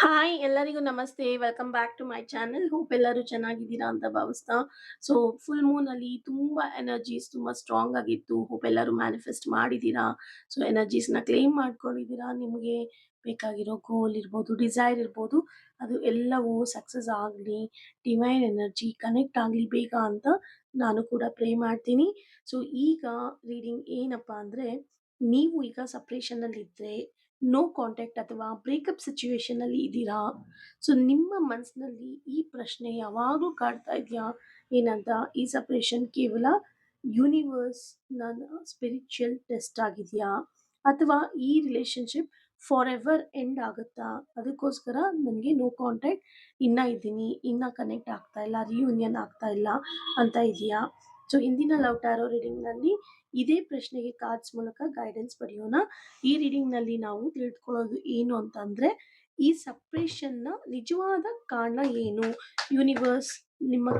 Hi ಎಲ್ಲರಿಗೂ ನಮಸ್ತೆ. Welcome back to my channel. Hope ಎಲ್ಲರೂ ಚೆನ್ನಾಗಿದ್ದೀರಾ ಅಂತ ಭಾವಿಸ್ತಾ. ಸೊ ಫುಲ್ ಮೂನಲ್ಲಿ ತುಂಬ ಎನರ್ಜೀಸ್ ತುಂಬ ಸ್ಟ್ರಾಂಗ್ ಆಗಿತ್ತು. ಹೋಪ್ ಎಲ್ಲರೂ ಮ್ಯಾನಿಫೆಸ್ಟ್ ಮಾಡಿದ್ದೀರಾ. ಸೊ ಎನರ್ಜೀಸ್‌ನ ಕ್ಲೇಮ್ ಮಾಡ್ಕೊಂಡಿದ್ದೀರಾ. ನಿಮಗೆ ಬೇಕಾಗಿರೋ ಗೋಲ್ ಇರ್ಬೋದು, ಡಿಸೈರ್ ಇರ್ಬೋದು, ಅದು ಎಲ್ಲವೂ ಸಕ್ಸಸ್ ಆಗಲಿ, ಡಿವೈನ್ ಎನರ್ಜಿ ಕನೆಕ್ಟ್ ಆಗಲಿ ಬೇಗ ಅಂತ ನಾನು ಕೂಡ ಪ್ರೇ ಮಾಡ್ತೀನಿ. ಸೊ ಈಗ ರೀಡಿಂಗ್ ಏನಪ್ಪಾ ಅಂದರೆ, ನೀವು ಈಗ ಸಪ್ರೇಷನಲ್ಲಿದ್ದರೆ, ನೋ ಕಾಂಟ್ಯಾಕ್ಟ್ ಅಥವಾ ಬ್ರೇಕಪ್ ಸಿಚುವೇಶನ್ ಅಲ್ಲಿ ಇದ್ದೀರಾ? ಸೊ ನಿಮ್ಮ ಮನಸ್ಸಿನಲ್ಲಿ ಈ ಪ್ರಶ್ನೆ ಯಾವಾಗಲೂ ಕಾಡ್ತಾ ಇದೆಯಾ? ಏನಂತ, ಈ ಸಪರೇಷನ್ ಕೇವಲ ಯೂನಿವರ್ಸ್ ಸ್ಪಿರಿಚುವಲ್ ಟೆಸ್ಟ್ ಆಗಿದೆಯಾ, ಅಥವಾ ಈ ರಿಲೇಶನ್ಶಿಪ್ ಫಾರ್ ಎವರ್ ಎಂಡ್ ಆಗುತ್ತಾ? ಅದಕ್ಕೋಸ್ಕರ ನನಗೆ ನೋ ಕಾಂಟ್ಯಾಕ್ಟ್, ಇನ್ನ ಇದ್ದೀನಿ, ಇನ್ನ ಕನೆಕ್ಟ್ ಆಗ್ತಾ ಇಲ್ಲ, ರಿಯೂನಿಯನ್ ಆಗ್ತಾ ಇಲ್ಲ ಅಂತ ಇದೆಯಾ? ಸೊ ಇಂದಿನ ಲವ್ ಟ್ಯಾರೋ ರೀಡಿಂಗ್ನಲ್ಲಿ ಇದೇ ಪ್ರಶ್ನೆಗೆ ಕಾರ್ಡ್ಸ್ ಮೂಲಕ ಗೈಡೆನ್ಸ್ ಪಡೆಯೋಣ. ಈ ರೀಡಿಂಗ್ನಲ್ಲಿ ನಾವು ತಿಳ್ಕೊಳ್ಳೋದು ಏನು ಅಂತಂದರೆ, ಈ ಸಪ್ರೇಷನ್ನ ನಿಜವಾದ ಕಾರಣ ಏನು? ಯೂನಿವರ್ಸ್ ನಿಮ್ಮ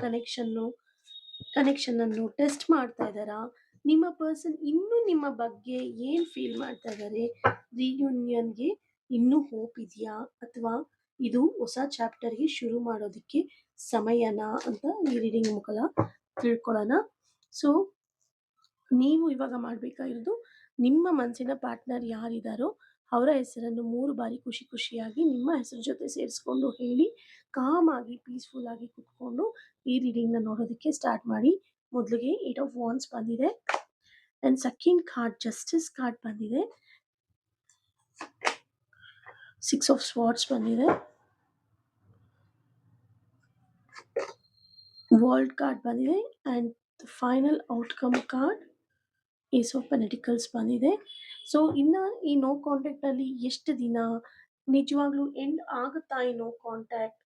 ಕನೆಕ್ಷನನ್ನು ಟೆಸ್ಟ್ ಮಾಡ್ತಾ ಇದ್ದಾರಾ? ನಿಮ್ಮ ಪರ್ಸನ್ ಇನ್ನೂ ನಿಮ್ಮ ಬಗ್ಗೆ ಏನು ಫೀಲ್ ಮಾಡ್ತಾ ಇದ್ದಾರೆ? ರಿಯೂನಿಯನ್ಗೆ ಇನ್ನೂ ಹೋಪ್ ಇದೆಯಾ, ಅಥವಾ ಇದು ಹೊಸ ಚಾಪ್ಟರ್ಗೆ ಶುರು ಮಾಡೋದಕ್ಕೆ ಸಮಯನಾ ಅಂತ ಈ ರೀಡಿಂಗ್ ಮುಖಲ ತಿಳ್ಕೊಳ್ಳೋಣ. ಸೊ ನೀವು ಇವಾಗ ಮಾಡಬೇಕಾಗಿರೋದು, ನಿಮ್ಮ ಮನಸ್ಸಿನ ಪಾರ್ಟ್ನರ್ ಯಾರಿದ್ದಾರೋ ಅವರ ಹೆಸರನ್ನು 3 ಬಾರಿ ಖುಷಿ ಖುಷಿಯಾಗಿ ನಿಮ್ಮ ಹೆಸರು ಜೊತೆ ಸೇರಿಸ್ಕೊಂಡು ಹೇಳಿ, ಕಾಮ್ ಆಗಿ ಪೀಸ್ಫುಲ್ ಆಗಿ ಕುತ್ಕೊಂಡು ಈ ರೀಡಿಂಗ್ನ ನೋಡೋದಕ್ಕೆ ಸ್ಟಾರ್ಟ್ ಮಾಡಿ. ಮೊದಲಿಗೆ 8 ಆಫ್ ವಾಂಡ್ಸ್ ಬಂದಿದೆ, and second card justice card ಬಂದಿದೆ, 6 ಆಫ್ ಸ್ವಾರ್ಡ್ಸ್ ಬಂದಿದೆ, ವರ್ಲ್ಡ್ ಕಾರ್ಡ್ ಬಂದಿದೆ, and final outcome card ace of pentacles ಬಂದಿದೆ. ಸೊ ಇನ್ನು ಈ ನೋ ಕಾಂಟ್ಯಾಕ್ಟಲ್ಲಿ ಎಷ್ಟು ದಿನ ನಿಜವಾಗ್ಲೂ ಎಂಡ್ ಆಗುತ್ತಾ ಈ ನೋ ಕಾಂಟ್ಯಾಕ್ಟ್?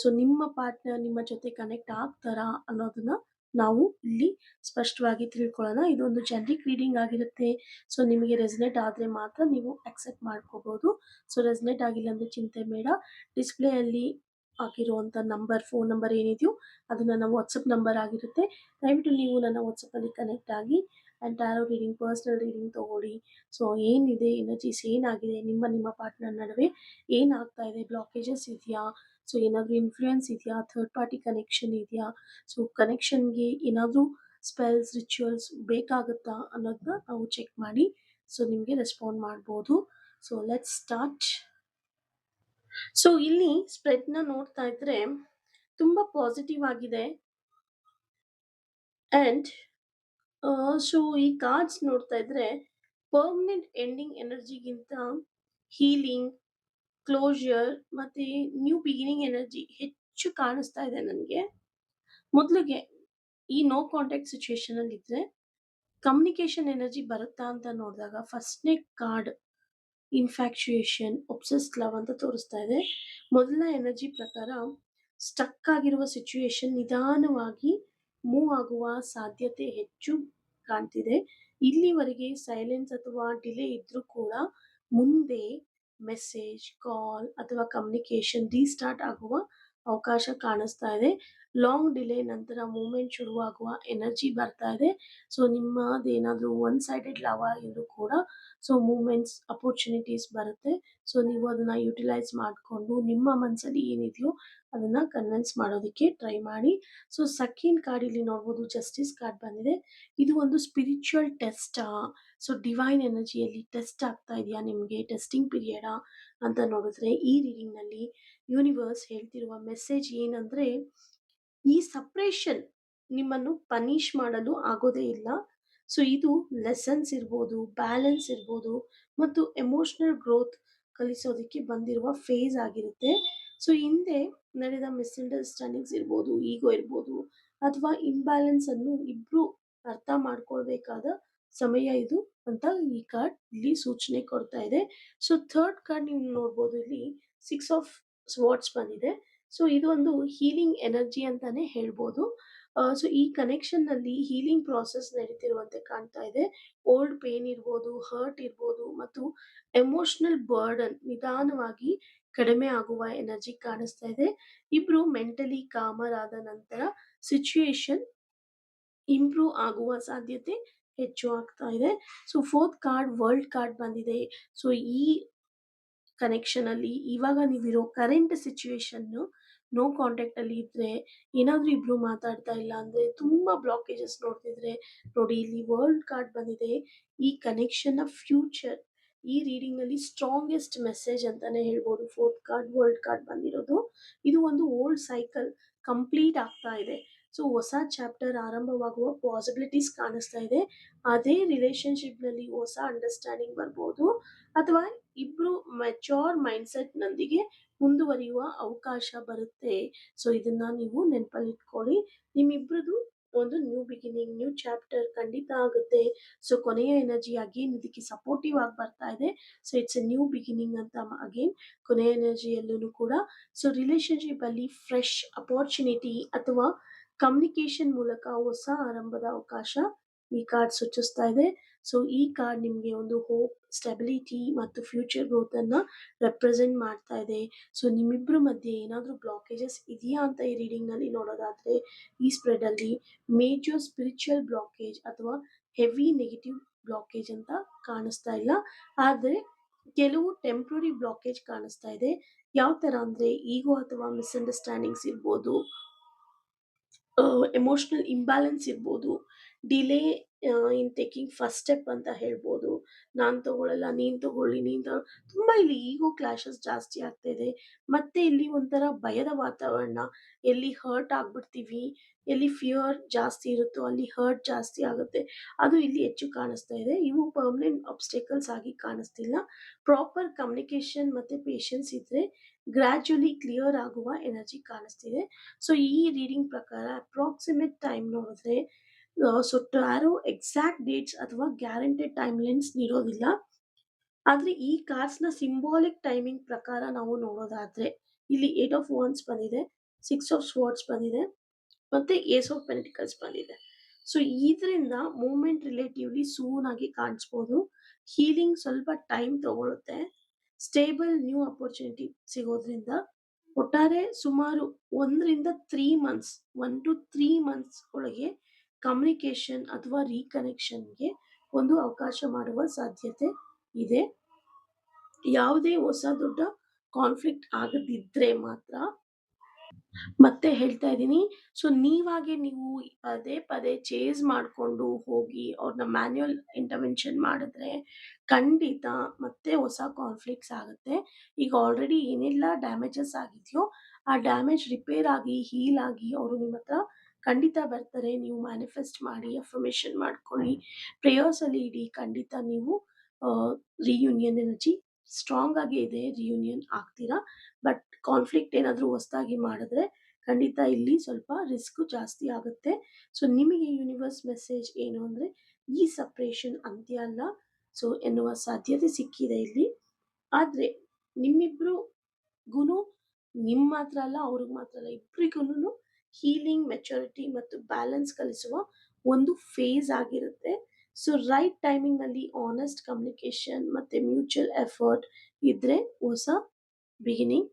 ಸೊ ನಿಮ್ಮ ಪಾರ್ಟ್ನರ್ ನಿಮ್ಮ ಜೊತೆ ಕನೆಕ್ಟ್ ಆಗ್ತಾರಾ ಅನ್ನೋದನ್ನ ನಾವು ಇಲ್ಲಿ ಸ್ಪಷ್ಟವಾಗಿ ತಿಳ್ಕೊಳ್ಳೋಣ. ಇದೊಂದು ಜೆನರಿಕ್ ರೀಡಿಂಗ್ ಆಗಿರುತ್ತೆ. ಸೊ ನಿಮಗೆ ರೆಸನೇಟ್ ಆದರೆ ಮಾತ್ರ ನೀವು ಅಕ್ಸೆಪ್ಟ್ ಮಾಡ್ಕೋಬೋದು. ಸೊ ರೆಸನೇಟ್ ಆಗಿಲ್ಲ ಅಂದರೆ ಚಿಂತೆ ಬೇಡ. ಡಿಸ್ಪ್ಲೇಯಲ್ಲಿ ಹಾಕಿರುವಂಥ ಫೋನ್ ನಂಬರ್ ಏನಿದೆಯೋ ಅದು ನನ್ನ ವಾಟ್ಸಪ್ ನಂಬರ್ ಆಗಿರುತ್ತೆ. ದಯವಿಟ್ಟು ನೀವು ನನ್ನ ವಾಟ್ಸಪ್ಪಲ್ಲಿ ಕನೆಕ್ಟ್ ಆಗಿ and tarot reading, personal reading ತೊಗೊಳ್ಳಿ. ಸೊ ಏನಿದೆ ಎನರ್ಜೀಸ್, ಏನಾಗಿದೆ ನಿಮ್ಮ ಪಾರ್ಟ್ನರ್ ನಡುವೆ, ಏನಾಗ್ತಾ ಇದೆ, ಬ್ಲಾಕೇಜಸ್ ಇದೆಯಾ, ಸೊ ಏನಾದರೂ ಇನ್ಫ್ಲೂಯೆನ್ಸ್ ಇದೆಯಾ, ಥರ್ಡ್ ಪಾರ್ಟಿ ಕನೆಕ್ಷನ್ ಇದೆಯಾ, ಸೊ ಕನೆಕ್ಷನ್ಗೆ ಏನಾದರೂ ಸ್ಪೆಲ್ಸ್, ರಿಚುವಲ್ಸ್ ಬೇಕಾಗುತ್ತಾ ಅನ್ನೋದನ್ನ ನಾವು ಚೆಕ್ ಮಾಡಿ ಸೊ ನಿಮಗೆ ರೆಸ್ಪಾಂಡ್ ಮಾಡ್ಬೋದು. So let's start. ಸೊ ಇಲ್ಲಿ ಸ್ಪ್ರೆಡ್ನ ನೋಡ್ತಾ ಇದ್ರೆ ತುಂಬ ಪಾಸಿಟಿವ್ ಆಗಿದೆ. ಆ್ಯಂಡ್ ಸೊ ಈ ಕಾರ್ಡ್ಸ್ ನೋಡ್ತಾ ಇದ್ರೆ ಪರ್ಮನೆಂಟ್ ಎಂಡಿಂಗ್ ಎನರ್ಜಿಗಿಂತ ಹೀಲಿಂಗ್, ಕ್ಲೋಜರ್ ಮತ್ತೆ ನ್ಯೂ ಬಿಗಿನಿಂಗ್ ಎನರ್ಜಿ ಹೆಚ್ಚು ಕಾಣಿಸ್ತಾ ಇದೆ ನನಗೆ. ಮೊದಲಿಗೆ ಈ ನೋ ಕಾಂಟ್ಯಾಕ್ಟ್ ಸಿಚುವೇಶನ್ ಅಲ್ಲಿ ಇದ್ರೆ ಕಮ್ಯುನಿಕೇಶನ್ ಎನರ್ಜಿ ಬರುತ್ತಾ ಅಂತ ನೋಡಿದಾಗ ಫಸ್ಟ್ನೇ ಕಾರ್ಡ್ ಇನ್ಫ್ಯಾಕ್ಚುಯೇಷನ್, ಒಬ್ಸೆಸ್ಡ್ ಲವ್ ಅಂತ ತೋರಿಸ್ತಾ ಇದೆ. ಮೊದಲನೇ ಎನರ್ಜಿ ಪ್ರಕಾರ ಸ್ಟಕ್ ಆಗಿರುವ ಸಿಚುವೇಶನ್ ನಿಧಾನವಾಗಿ ಮೂವ್ ಆಗುವ ಸಾಧ್ಯತೆ ಹೆಚ್ಚು ಕಾಣ್ತಿದೆ. ಇಲ್ಲಿವರೆಗೆ ಸೈಲೆನ್ಸ್ ಅಥವಾ ಡಿಲೇ ಇದ್ರೂ ಕೂಡ ಮುಂದೆ ಮೆಸೇಜ್, ಕಾಲ್ ಅಥವಾ ಕಮ್ಯುನಿಕೇಶನ್ ರೀಸ್ಟಾರ್ಟ್ ಆಗುವ ಅವಕಾಶ ಕಾಣಿಸ್ತಾ ಇದೆ. ಲಾಂಗ್ ಡಿಲೇ ನಂತರ ಮೂವ್ಮೆಂಟ್ ಶುರುವಾಗುವ ಎನರ್ಜಿ ಬರ್ತಾ ಇದೆ. ಸೊ ನಿಮ್ಮದೇನಾದರೂ ಒನ್ ಸೈಡೆಡ್ ಲವ್ ಆಗಿದ್ರು ಕೂಡ ಸೊ ಮೂವ್ಮೆಂಟ್ಸ್, ಅಪರ್ಚುನಿಟೀಸ್ ಬರುತ್ತೆ. ಸೊ ನೀವು ಅದನ್ನ ಯುಟಿಲೈಸ್ ಮಾಡಿಕೊಂಡು ನಿಮ್ಮ ಮನಸ್ಸಲ್ಲಿ ಏನಿದೆಯೋ ಅದನ್ನ ಕನ್ವಿನ್ಸ್ ಮಾಡೋದಕ್ಕೆ ಟ್ರೈ ಮಾಡಿ. ಸೊ ಸೆಕೆಂಡ್ ಕಾರ್ಡ್ ಇಲ್ಲಿ ನೋಡ್ಬೋದು, ಜಸ್ಟಿಸ್ ಕಾರ್ಡ್ ಬಂದಿದೆ. ಇದು ಒಂದು ಸ್ಪಿರಿಚುವಲ್ ಟೆಸ್ಟಾ, ಸೊ ಡಿವೈನ್ ಎನರ್ಜಿಯಲ್ಲಿ ಟೆಸ್ಟ್ ಆಗ್ತಾ ಇದೆಯಾ ನಿಮಗೆ, ಟೆಸ್ಟಿಂಗ್ ಪೀರಿಯಡಾ ಅಂತ ನೋಡಿದ್ರೆ ಈ ರೀಡಿಂಗ್ನಲ್ಲಿ ಯೂನಿವರ್ಸ್ ಹೇಳ್ತಿರುವ ಮೆಸೇಜ್ ಏನಂದ್ರೆ, ಈ ಸಪ್ರೇಷನ್ ನಿಮ್ಮನ್ನು ಪನಿಷ್ ಮಾಡಲು ಆಗೋದೇ ಇಲ್ಲ. ಸೊ ಇದು ಲೆಸನ್ಸ್ ಇರ್ಬೋದು, ಬ್ಯಾಲೆನ್ಸ್ ಇರ್ಬೋದು, ಮತ್ತು ಎಮೋಷನಲ್ ಗ್ರೋತ್ ಕಲಿಸೋದಕ್ಕೆ ಬಂದಿರುವ ಫೇಸ್ ಆಗಿರುತ್ತೆ. ಸೊ ಹಿಂದೆ ನಡೆದ ಮಿಸ್ಅಂಡರ್ಸ್ಟ್ಯಾಂಡಿಂಗ್ಸ್ ಇರ್ಬೋದು, ಈಗೋ ಇರ್ಬೋದು, ಅಥವಾ ಇಂಬ್ಯಾಲೆನ್ಸ್ ಅನ್ನು ಇಬ್ರು ಅರ್ಥ ಮಾಡ್ಕೊಳ್ಬೇಕಾದ ಸಮಯ ಇದು ಅಂತ ಈ ಕಾರ್ಡ್ ಇಲ್ಲಿ ಸೂಚನೆ ಕೊಡ್ತಾ ಇದೆ. ಸೊ ಥರ್ಡ್ ಕಾರ್ಡ್ ನೀವು ನೋಡ್ಬೋದು, ಇಲ್ಲಿ 6 ಆಫ್ ಸ್ವಾರ್ಡ್ಸ್ ಬಂದಿದೆ. ಸೊ ಇದು ಒಂದು ಹೀಲಿಂಗ್ ಎನರ್ಜಿ ಅಂತಾನೆ ಹೇಳ್ಬೋದು. ಸೊ ಈ ಕನೆಕ್ಷನ್ನಲ್ಲಿ ಹೀಲಿಂಗ್ ಪ್ರಾಸೆಸ್ ನಡೀತಿರುವಂತೆ ಕಾಣ್ತಾ ಇದೆ. ಓಲ್ಡ್ ಪೇನ್ ಇರ್ಬೋದು, ಹರ್ಟ್ ಇರ್ಬೋದು, ಮತ್ತು ಎಮೋಷನಲ್ ಬರ್ಡನ್ ನಿಧಾನವಾಗಿ ಕಡಿಮೆ ಆಗುವ ಎನರ್ಜಿ ಕಾಣಿಸ್ತಾ ಇದೆ. ಇಬ್ರು ಮೆಂಟಲಿ ಕಾಮರ್ ಆದ ನಂತರ ಸಿಚುಯೇಷನ್ ಇಂಪ್ರೂವ್ ಆಗುವ ಸಾಧ್ಯತೆ ಹೆಚ್ಚು ಆಗ್ತಾ ಇದೆ. So fourth card world card ಬಂದಿದೆ. ಸೊ ಈ ಕನೆಕ್ಷನಲ್ಲಿ ಇವಾಗ ನೀವಿರೋ ಕರೆಂಟ್ ಸಿಚುವೇಶನ್ನು ನೋ ಕಾಂಟ್ಯಾಕ್ಟಲ್ಲಿ ಇದ್ದರೆ, ಏನಾದರೂ ಇಬ್ಬರು ಮಾತಾಡ್ತಾ ಇಲ್ಲ ಅಂದರೆ, ತುಂಬ ಬ್ಲಾಕೇಜಸ್ ನೋಡ್ತಿದ್ರೆ ನೋಡಿ, ಇಲ್ಲಿ ವರ್ಲ್ಡ್ ಕಾರ್ಡ್ ಬಂದಿದೆ. ಈ ಕನೆಕ್ಷನ್ನ ಫ್ಯೂಚರ್ ಈ ರೀಡಿಂಗ್ನಲ್ಲಿ ಸ್ಟ್ರಾಂಗೆಸ್ಟ್ ಮೆಸೇಜ್ ಅಂತಾನೆ ಹೇಳ್ಬೋದು. ಫೋರ್ತ್ ಕಾರ್ಡ್ ವರ್ಲ್ಡ್ ಕಾರ್ಡ್ ಬಂದಿರೋದು. ಇದು ಒಂದು ಓಲ್ಡ್ ಸೈಕಲ್ ಕಂಪ್ಲೀಟ್ ಆಗ್ತಾ ಇದೆ. ಸೊ ಹೊಸ ಚಾಪ್ಟರ್ ಆರಂಭವಾಗುವ ಪಾಸಿಬಿಲಿಟೀಸ್ ಕಾಣಿಸ್ತಾ ಇದೆ. ಅದೇ ರಿಲೇಶನ್ಶಿಪ್ನಲ್ಲಿ ಹೊಸ ಅಂಡರ್ಸ್ಟ್ಯಾಂಡಿಂಗ್ ಬರ್ಬೋದು, ಅಥವಾ ಇಬ್ರು ಮೆಚೋರ್ ಮೈಂಡ್ಸೆಟ್ನೊಂದಿಗೆ ಮುಂದುವರಿಯುವ ಅವಕಾಶ ಬರುತ್ತೆ. ಸೊ ಇದನ್ನ ನೀವು ನೆನಪಲ್ಲಿ ಇಟ್ಕೊಳ್ಳಿ. ನಿಮ್ಮಿಬ್ರದ್ದು ಒಂದು ನ್ಯೂ ಬಿಗಿನಿಂಗ್, ನ್ಯೂ ಚಾಪ್ಟರ್ ಖಂಡಿತ ಆಗುತ್ತೆ. ಸೊ ಕೊನೆಯ ಎನರ್ಜಿ ಅಗೇನ್ ಇದಕ್ಕೆ ಸಪೋರ್ಟಿವ್ ಆಗಿ ಬರ್ತಾ ಇದೆ. So it's A new beginning ಅಂತ ಅಗೇನ್ ಕೊನೆಯ ಎನರ್ಜಿಯಲ್ಲೂ ಕೂಡ. ಸೊ ರಿಲೇಶನ್ಶಿಪ್ ಅಲ್ಲಿ ಫ್ರೆಶ್ ಅಪಾರ್ಚುನಿಟಿ ಅಥವಾ ಕಮ್ಯುನಿಕೇಶನ್ ಮೂಲಕ ಹೊಸ ಆರಂಭದ ಅವಕಾಶ ಈ ಕಾರ್ಡ್ ಸೂಚಿಸ್ತಾ ಇದೆ. ಸೊ ಈ ಕಾರ್ಡ್ ನಿಮಗೆ ಒಂದು ಹೋಪ್, ಸ್ಟೆಬಿಲಿಟಿ ಮತ್ತು ಫ್ಯೂಚರ್ ಗ್ರೋತ್ ಅನ್ನ ರೆಪ್ರೆಸೆಂಟ್ ಮಾಡ್ತಾ ಇದೆ. ಸೊ ನಿಮ್ಮಿಬ್ಬರ ಮಧ್ಯೆ ಏನಾದರೂ ಬ್ಲಾಕೇಜಸ್ ಇದೆಯಾ ಅಂತ ಈ ರೀಡಿಂಗ್ ನಲ್ಲಿ ನೋಡೋದಾದ್ರೆ, ಈ ಸ್ಪ್ರೆಡ್ ಅಲ್ಲಿ ಮೇಜರ್ ಸ್ಪಿರಿಚುವಲ್ ಬ್ಲಾಕೇಜ್ ಅಥವಾ ಹೆವಿ ನೆಗೆಟಿವ್ ಬ್ಲಾಕೇಜ್ ಅಂತ ಕಾಣಿಸ್ತಾ ಇಲ್ಲ. ಆದರೆ ಕೆಲವು ಟೆಂಪ್ರರಿ ಬ್ಲಾಕೇಜ್ ಕಾಣಿಸ್ತಾ ಇದೆ. ಯಾವ ತರ ಅಂದ್ರೆ ಈಗೋ ಅಥವಾ ಮಿಸ್ಅಂಡರ್ಸ್ಟ್ಯಾಂಡಿಂಗ್ಸ್ ಇರ್ಬೋದು, ಎಮೋಷನಲ್ ಇಂಬ್ಯಾಲೆನ್ಸ್ ಇರ್ಬೋದು, delay in taking first step ಅಂತ ಹೇಳ್ಬೋದು. ನಾನು ತಗೊಳ್ಳಲ್ಲ, ನೀನು ತಗೊಳ್ಳಿ, ತುಂಬ ಇಲ್ಲಿ ಈಗೋ ಕ್ಲಾಶಸ್ ಜಾಸ್ತಿ ಆಗ್ತಾ ಇದೆ. ಮತ್ತೆ ಇಲ್ಲಿ ಒಂಥರ ಭಯದ ವಾತಾವರಣ, ಎಲ್ಲಿ ಹರ್ಟ್ ಆಗ್ಬಿಡ್ತೀವಿ, ಎಲ್ಲಿ ಫಿಯರ್ ಜಾಸ್ತಿ ಇರುತ್ತೋ ಅಲ್ಲಿ ಹರ್ಟ್ ಜಾಸ್ತಿ ಆಗುತ್ತೆ, ಅದು ಇಲ್ಲಿ ಹೆಚ್ಚು ಕಾಣಿಸ್ತಾ ಇದೆ. ಇವು ಪರ್ಮನೆಂಟ್ ಆಬ್ಸ್ಟೆಕಲ್ಸ್ ಆಗಿ ಕಾಣಿಸ್ತಿಲ್ಲ. ಪ್ರಾಪರ್ ಕಮ್ಯುನಿಕೇಶನ್ ಮತ್ತೆ ಪೇಷನ್ಸ್ ಇದ್ರೆ ಗ್ರಾಜುಲಿ ಕ್ಲಿಯರ್ ಆಗುವ ಎನರ್ಜಿ ಕಾಣಿಸ್ತಿದೆ. ಸೊ ಈ ರೀಡಿಂಗ್ ಪ್ರಕಾರ ಅಪ್ರಾಕ್ಸಿಮೇಟ್ ಟೈಮ್ ನೋಡಿದ್ರೆ, ಸೊ ಟ್ಯಾರೋ ಎಕ್ಸಾಕ್ಟ್ ಡೇಟ್ಸ್ ಅಥವಾ ಗ್ಯಾರಂಟೆಡ್ ಟೈಮ್ ಲೈನ್ಸ್ ನೀಡೋದಿಲ್ಲ. ಆದ್ರೆ ಈ ಕಾರ್ಡ್ಸ್ನ ಸಿಂಬಾಲಿಕ್ ಟೈಮಿಂಗ್ ಪ್ರಕಾರ ನಾವು ನೋಡೋದಾದ್ರೆ, ಇಲ್ಲಿ 8 ಆಫ್ ವಾಂಡ್ಸ್ ಬಂದಿದೆ, 6 ಆಫ್ ಸ್ವರ್ಡ್ಸ್ ಬಂದಿದೆ, ಮತ್ತೆ ಏಸ್ ಆಫ್ ಪೆಂಟಿಕಲ್ಸ್ ಬಂದಿದೆ. ಸೊ ಇದರಿಂದ ಮೂವ್ಮೆಂಟ್ ರಿಲೇಟಿವ್ಲಿ ಸೂನ್ ಆಗಿ ಕಾಣಿಸ್ಬೋದು. ಹೀಲಿಂಗ್ ಸ್ವಲ್ಪ ಟೈಮ್ ತಗೊಳುತ್ತೆ. ಸ್ಟೇಬಲ್ ನ್ಯೂ ಅಪರ್ಚುನಿಟಿ ಸಿಗೋದ್ರಿಂದ ಒಟ್ಟಾರೆ ಸುಮಾರು 1 to 3 ಮಂತ್ಸ್ 1 to 3 ಮಂತ್ಸ್ ಒಳಗೆ ಕಮ್ಯುನಿಕೇಶನ್ ಅಥವಾ ರೀಕನೆಕ್ಷನ್ಗೆ ಒಂದು ಅವಕಾಶ ಮಾಡುವ ಸಾಧ್ಯತೆ ಇದೆ. ಯಾವುದೇ ಹೊಸ ದೊಡ್ಡ ಕಾನ್ಫ್ಲಿಕ್ಟ್ ಆಗದಿದ್ರೆ ಮಾತ್ರ. ಮತ್ತೆ ಹೇಳ್ತಾ ಇದ್ದೀನಿ, ಸೊ ನೀವಾಗೆ ನೀವು ಪದೇ ಪದೇ ಚೇಸ್ ಮಾಡಿಕೊಂಡು ಹೋಗಿ ಅವ್ರನ್ನ ಮ್ಯಾನ್ಯುಯಲ್ ಇಂಟರ್ವೆನ್ಷನ್ ಮಾಡಿದ್ರೆ ಖಂಡಿತ ಮತ್ತೆ ಹೊಸ ಕಾನ್ಫ್ಲಿಕ್ಟ್ಸ್ ಆಗುತ್ತೆ. ಈಗ ಆಲ್ರೆಡಿ ಏನೆಲ್ಲ ಡ್ಯಾಮೇಜಸ್ ಆಗಿದೆಯೋ ಆ ಡ್ಯಾಮೇಜ್ ರಿಪೇರ್ ಆಗಿ ಹೀಲ್ ಆಗಿ ಅವರು ನಿಮ್ಮ ಹತ್ರ ಖಂಡಿತ ಬರ್ತಾರೆ. ನೀವು ಮ್ಯಾನಿಫೆಸ್ಟ್ ಮಾಡಿ, ಅಫರ್ಮೇಷನ್ ಮಾಡ್ಕೊಳ್ಳಿ, ಪ್ರೇಯರ್ಸಲ್ಲಿ ಇಡಿ, ಖಂಡಿತ ನೀವು ರಿಯೂನಿಯನ್ ಎನರ್ಜಿ ಸ್ಟ್ರಾಂಗ್ ಆಗಿ ಇದೆ, ರಿಯೂನಿಯನ್ ಆಗ್ತೀರಾ. ಬಟ್ ಕಾನ್ಫ್ಲಿಕ್ಟ್ ಏನಾದರೂ ಹೊಸದಾಗಿ ಮಾಡಿದ್ರೆ ಖಂಡಿತ ಇಲ್ಲಿ ಸ್ವಲ್ಪ ರಿಸ್ಕ್ ಜಾಸ್ತಿ ಆಗುತ್ತೆ. ಸೊ ನಿಮಗೆ ಯೂನಿವರ್ಸ್ ಮೆಸೇಜ್ ಏನು ಅಂದರೆ, ಈ ಸಪ್ರೇಷನ್ ಅಂತ್ಯ ಅಲ್ಲ ಸೊ ಎನ್ನುವ ಸಾಧ್ಯತೆ ಸಿಕ್ಕಿದೆ ಇಲ್ಲಿ. ಆದರೆ ನಿಮ್ಮಿಬ್ರಿಗೂ ನಿಮ್ಮ ಮಾತ್ರ ಅಲ್ಲ, ಅವ್ರಿಗೆ ಮಾತ್ರ ಅಲ್ಲ, ಇಬ್ಬರಿಗೂ ಹೀಲಿಂಗ್, ಮೆಚುರಿಟಿ ಮತ್ತು ಬ್ಯಾಲೆನ್ಸ್ ಕಲಿಸುವ ಒಂದು ಫೇಸ್ ಆಗಿರುತ್ತೆ. ಸೊ ರೈಟ್ ಟೈಮಿಂಗ್ನಲ್ಲಿ ಆನೆಸ್ಟ್ ಕಮ್ಯುನಿಕೇಶನ್ ಮತ್ತು ಮ್ಯೂಚುವಲ್ ಎಫರ್ಟ್ ಇದ್ರೆ ಹೊಸ ಬಿಗಿನಿಂಗ್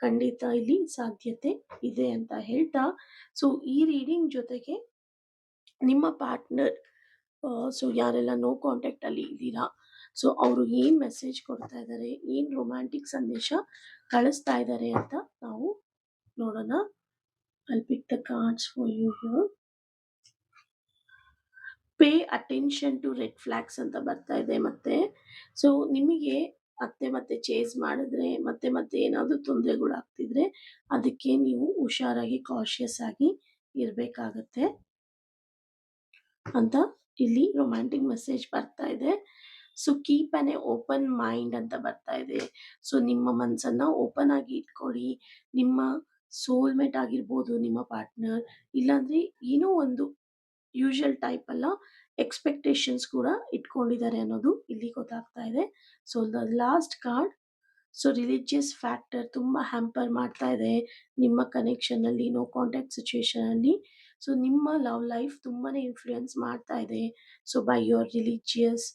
ಖಂಡಿತ ಇಲ್ಲಿ ಸಾಧ್ಯತೆ ಇದೆ ಅಂತ ಹೇಳ್ತಾ, ಸೊ ಈ ರೀಡಿಂಗ್ ಜೊತೆಗೆ ನಿಮ್ಮ ಪಾರ್ಟ್ನರ್, ಸೊ ಯಾರೆಲ್ಲ ನೋ ಕಾಂಟ್ಯಾಕ್ಟ್ ಅಲ್ಲಿ ಇದ್ದೀರಾ, ಸೊ ಅವರು ಏನ್ ಮೆಸೇಜ್ ಕೊಡ್ತಾ ಇದ್ದಾರೆ, ಏನ್ ರೊಮ್ಯಾಂಟಿಕ್ ಸಂದೇಶ ಕಳಿಸ್ತಾ ಇದ್ದಾರೆ ಅಂತ ನಾವು ನೋಡೋಣ. I'll pick the cards for you here. Pay attention to red flags ಅಂತ ಬರ್ತಾ ಇದೆ. ಮತ್ತೆ ಸೊ ನಿಮಗೆ ಮತ್ತೆ ಮತ್ತೆ ಚೇಸ್ ಮಾಡಿದ್ರೆ, ಮತ್ತೆ ಮತ್ತೆ ಏನಾದರೂ ತೊಂದರೆಗಳಾಗ್ತಿದ್ರೆ ಅದಕ್ಕೆ ನೀವು ಹುಷಾರಾಗಿ ಕಾಶಿಯಸ್ ಆಗಿ ಇರಬೇಕಾಗತ್ತೆ ಅಂತ ಇಲ್ಲಿ ರೊಮ್ಯಾಂಟಿಕ್ ಮೆಸೇಜ್ ಬರ್ತಾ ಇದೆ. So keep A open mind ಅಂತ ಬರ್ತಾ ಇದೆ. ಸೊ ನಿಮ್ಮ ಮನಸ್ಸನ್ನ ಓಪನ್ ಆಗಿ ಇಟ್ಕೊಳ್ಳಿ. ನಿಮ್ಮ ಸೋಲ್ಮೇಟ್ ಆಗಿರ್ಬೋದು ನಿಮ್ಮ ಪಾರ್ಟ್ನರ್, ಇಲ್ಲಾಂದ್ರೆ ಏನೋ ಒಂದು ಯೂಶುವಲ್ ಟೈಪ್ ಅಲ್ಲ, ಎಕ್ಸ್ಪೆಕ್ಟೇಷನ್ಸ್ ಕೂಡ ಇಟ್ಕೊಂಡಿದ್ದಾರೆ ಅನ್ನೋದು ಇಲ್ಲಿ ಗೊತ್ತಾಗ್ತಾ ಇದೆ. So the last card, so religious factor ತುಂಬ ಹ್ಯಾಂಪರ್ ಮಾಡ್ತಾ ಇದೆ ನಿಮ್ಮ ಕನೆಕ್ಷನ್ ಅಲ್ಲಿ, ನೋ ಕಾಂಟ್ಯಾಕ್ಟ್ ಸಿಚುವೇಶನ್ ಅಲ್ಲಿ. ಸೊ ನಿಮ್ಮ ಲವ್ ಲೈಫ್ ತುಂಬಾನೇ ಇನ್ಫ್ಲೂಯೆನ್ಸ್ ಮಾಡ್ತಾ ಇದೆ. So by your religious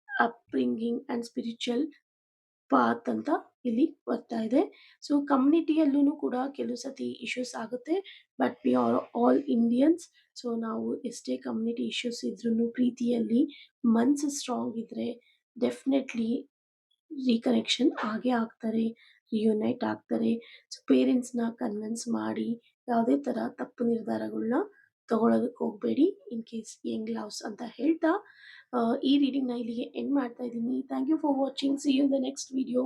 upbringing and spiritual path ಅಂತ ಇಲ್ಲಿ ಬರ್ತಾ ಇದೆ. ಸೊ ಕಮ್ಯುನಿಟಿಯಲ್ಲೂ ಕೂಡ ಕೆಲವು ಸತಿ ಇಶ್ಯೂಸ್ ಆಗುತ್ತೆ. But we are all Indians. So ನಾವು ಎಷ್ಟೇ ಕಮ್ಯುನಿಟಿ ಇಶ್ಯೂಸ್ ಇದ್ರೂ ಪ್ರೀತಿಯಲ್ಲಿ ಮನ್ಸು ಸ್ಟ್ರಾಂಗ್ ಇದ್ರೆ ಡೆಫಿನೆಟ್ಲಿ ರೀಕನೆಕ್ಷನ್ ಆಗೇ ಆಗ್ತಾರೆ, ರಿಯುನೈಟ್ ಆಗ್ತಾರೆ. ಸೊ ಪೇರೆಂಟ್ಸ್‌ನ ಕನ್ವಿನ್ಸ್ ಮಾಡಿ ಯಾವುದೇ ಥರ ತಪ್ಪು ನಿರ್ಧಾರಗಳ್ನ ತಗೊಳ್ಳೋದಕ್ಕೆ ಹೋಗಬೇಡಿ. ಇನ್ ಕೇಸ್ ಯಂಗ್ ಲವ್ಸ್ ಅಂತ ಹೇಳ್ತಾ ಈ ರೀಡಿಂಗ್‌ನ ಇಲ್ಲಿಗೆ ಎಂಡ್ ಮಾಡ್ತಾ ಇದ್ದೀನಿ. Thank you for watching. See you in the next video.